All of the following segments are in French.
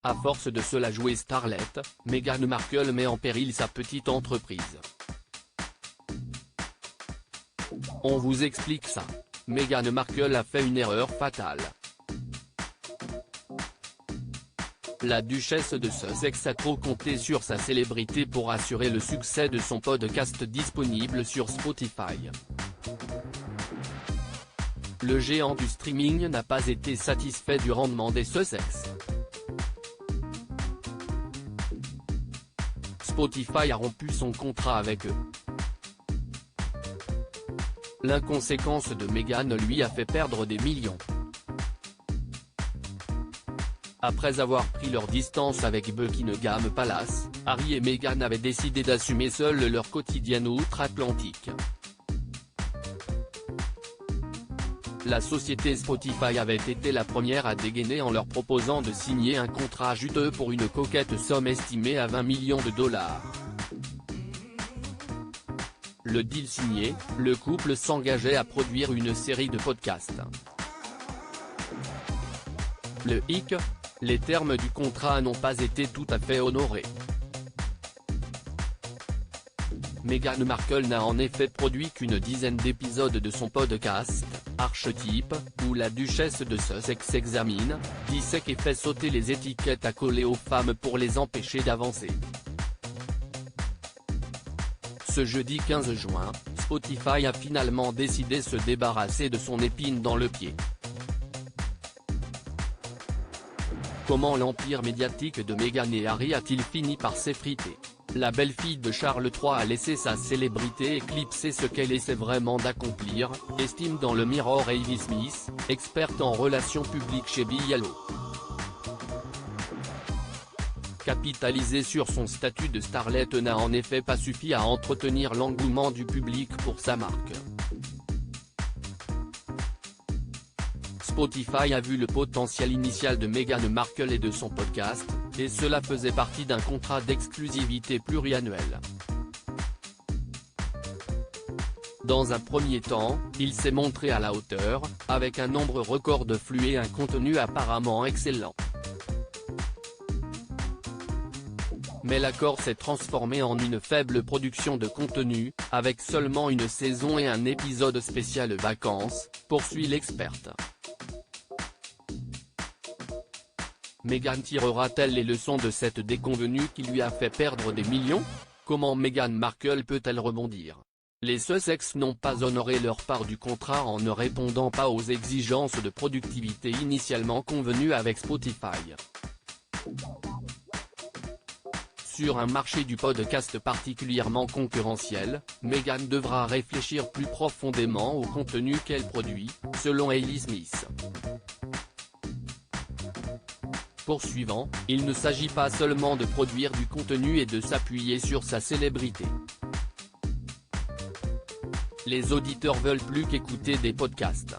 À force de se la jouer starlet, Meghan Markle met en péril sa petite entreprise. On vous explique ça. Meghan Markle a fait une erreur fatale. La duchesse de Sussex a trop compté sur sa célébrité pour assurer le succès de son podcast disponible sur Spotify. Le géant du streaming n'a pas été satisfait du rendement des Sussex. Spotify a rompu son contrat avec eux. L'inconséquence de Meghan lui a fait perdre des millions. Après avoir pris leur distance avec Buckingham Palace, Harry et Meghan avaient décidé d'assumer seuls leur quotidien outre-Atlantique. La société Spotify avait été la première à dégainer en leur proposant de signer un contrat juteux pour une coquette somme estimée à 20 millions de dollars. Le deal signé, le couple s'engageait à produire une série de podcasts. Le hic, les termes du contrat n'ont pas été tout à fait honorés. Meghan Markle n'a en effet produit qu'une dizaine d'épisodes de son podcast, Archetype, où la duchesse de Sussex examine, dissèque et fait sauter les étiquettes accolées aux femmes pour les empêcher d'avancer. Ce jeudi 15 juin, Spotify a finalement décidé de se débarrasser de son épine dans le pied. Comment l'empire médiatique de Meghan et Harry a-t-il fini par s'effriter? La belle-fille de Charles III a laissé sa célébrité éclipser ce qu'elle essaie vraiment d'accomplir, estime dans le Mirror Ivy Smith, experte en relations publiques chez Bialo. Capitaliser sur son statut de starlet n'a en effet pas suffi à entretenir l'engouement du public pour sa marque. Spotify a vu le potentiel initial de Meghan Markle et de son podcast, et cela faisait partie d'un contrat d'exclusivité pluriannuel. Dans un premier temps, il s'est montré à la hauteur, avec un nombre record de flux et un contenu apparemment excellent. Mais l'accord s'est transformé en une faible production de contenu, avec seulement une saison et un épisode spécial vacances, poursuit l'experte. Meghan tirera-t-elle les leçons de cette déconvenue qui lui a fait perdre des millions? Comment Meghan Markle peut-elle rebondir? Les Sussex n'ont pas honoré leur part du contrat en ne répondant pas aux exigences de productivité initialement convenues avec Spotify. Sur un marché du podcast particulièrement concurrentiel, Meghan devra réfléchir plus profondément au contenu qu'elle produit, selon Hayley Smith. Poursuivant, il ne s'agit pas seulement de produire du contenu et de s'appuyer sur sa célébrité. Les auditeurs veulent plus qu'écouter des podcasts.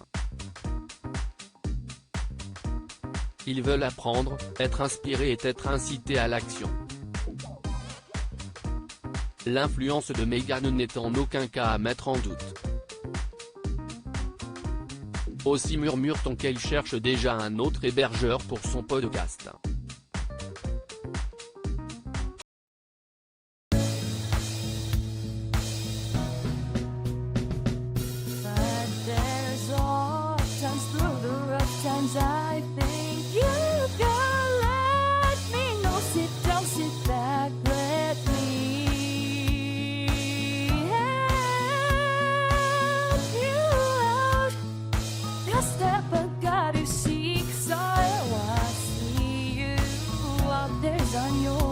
Ils veulent apprendre, être inspirés et être incités à l'action. L'influence de Meghan n'est en aucun cas à mettre en doute. Aussi murmure-t-on qu'elle cherche déjà un autre hébergeur pour son podcast. On your